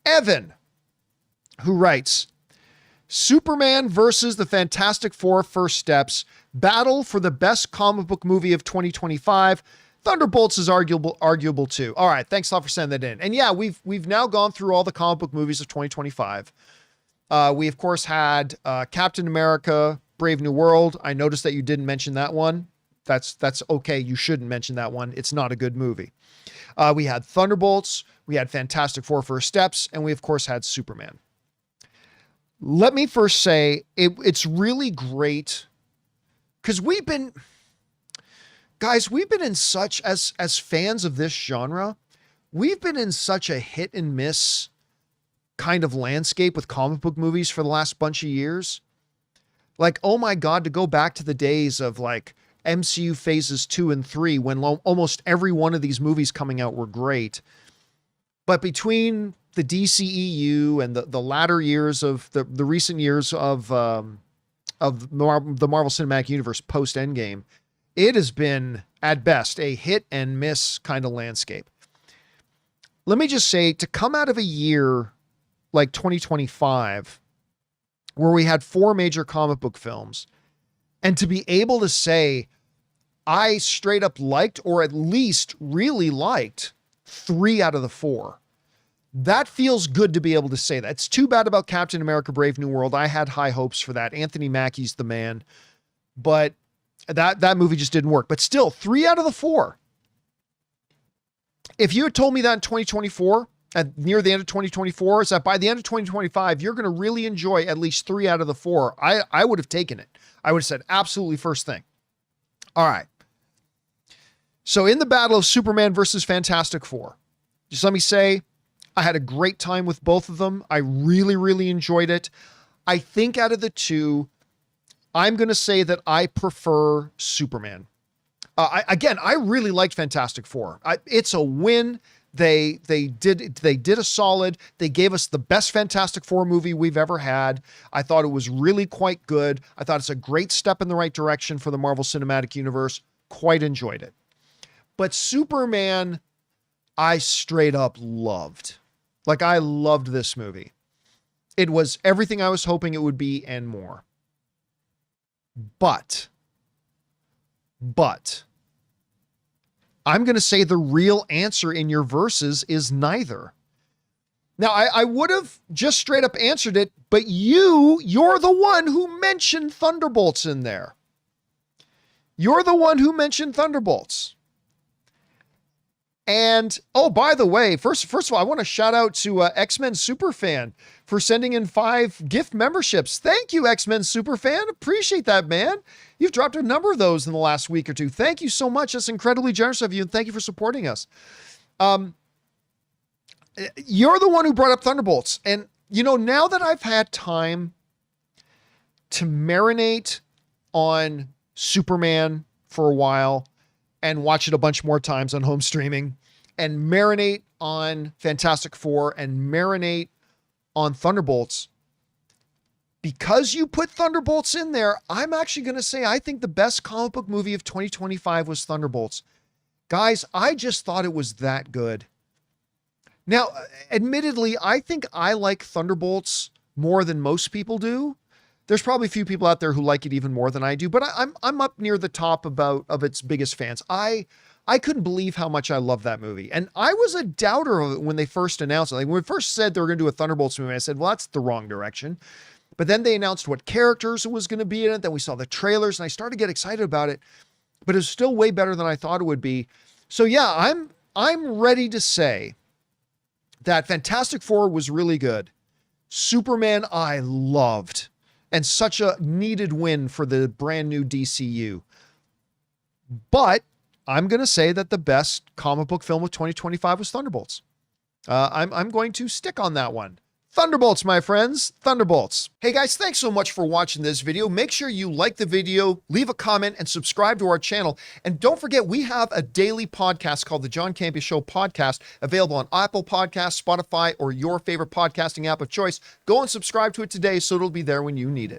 Evan, who writes, Superman versus the Fantastic Four First Steps, battle for the best comic book movie of 2025. Thunderbolts is arguable too. All right, thanks a lot for sending that in. And yeah, we've now gone through all the comic book movies of 2025. We of course had Captain America, Brave New World. I noticed that you didn't mention that one. That's okay. You shouldn't mention that one. It's not a good movie. We had Thunderbolts. We had Fantastic Four First Steps, and we of course had Superman. Let me first say it's really great because we've been in such, as fans of this genre, we've been in such a hit and miss kind of landscape with comic book movies for the last bunch of years. Like, oh my God, to go back to the days of like MCU phases 2 and 3, when almost every one of these movies coming out were great. But between the DCEU and the latter years of the recent years of the Marvel Cinematic Universe post Endgame, it has been at best a hit and miss kind of landscape. Let me just say, to come out of a year like 2025, where we had 4 major comic book films, and to be able to say, I straight up liked, or at least really liked, 3 out of the 4. That feels good to be able to say that. It's too bad about Captain America Brave New World. I had high hopes for that. Anthony Mackie's the man, but that movie just didn't work. But still, 3 out of the 4. If you had told me that in 2024, near the end of 2024, is that by the end of 2025, you're going to really enjoy at least 3 out of the 4, I would have taken it. I would have said absolutely first thing. All right. So in the battle of Superman versus Fantastic Four, just let me say, I had a great time with both of them. I really, really enjoyed it. I think out of the two, I'm going to say that I prefer Superman. I really liked Fantastic Four. It's a win. They did a solid. They gave us the best Fantastic Four movie we've ever had. I thought it was really quite good. I thought it's a great step in the right direction for the Marvel Cinematic Universe. Quite enjoyed it. But Superman, I straight up loved. Like, I loved this movie. It was everything I was hoping it would be and more. But I'm going to say the real answer in your verses is neither. Now, I would have just straight up answered it, but you're the one who mentioned Thunderbolts in there. You're the one who mentioned Thunderbolts. And, oh, by the way, first of all, I want to shout out to X-Men Superfan for sending in 5 gift memberships. Thank you, X-Men Superfan. Appreciate that, man. You've dropped a number of those in the last week or two. Thank you so much. That's incredibly generous of you, and thank you for supporting us. You're the one who brought up Thunderbolts. And, you know, now that I've had time to marinate on Superman for a while, and watch it a bunch more times on home streaming, and marinate on Fantastic Four, and marinate on Thunderbolts. Because you put Thunderbolts in there, I'm actually going to say I think the best comic book movie of 2025 was Thunderbolts. Guys, I just thought it was that good. Now, admittedly, I think I like Thunderbolts more than most people do. There's probably a few people out there who like it even more than I do, but I'm up near the top of its biggest fans. I couldn't believe how much I love that movie. And I was a doubter of it when they first announced it. Like, when it first said they were going to do a Thunderbolts movie, I said, well, that's the wrong direction. But then they announced what characters it was going to be in it. Then we saw the trailers and I started to get excited about it, but it was still way better than I thought it would be. So yeah, I'm ready to say that Fantastic Four was really good. Superman, I loved. And such a needed win for the brand new DCU. But I'm going to say that the best comic book film of 2025 was Thunderbolts. I'm going to stick on that one. Thunderbolts, my friends, Thunderbolts. Hey guys, thanks so much for watching this video. Make sure you like the video, leave a comment, and subscribe to our channel. And don't forget, we have a daily podcast called the John Campea Show podcast, available on Apple Podcasts, Spotify, or your favorite podcasting app of choice. Go and subscribe to it today so it'll be there when you need it.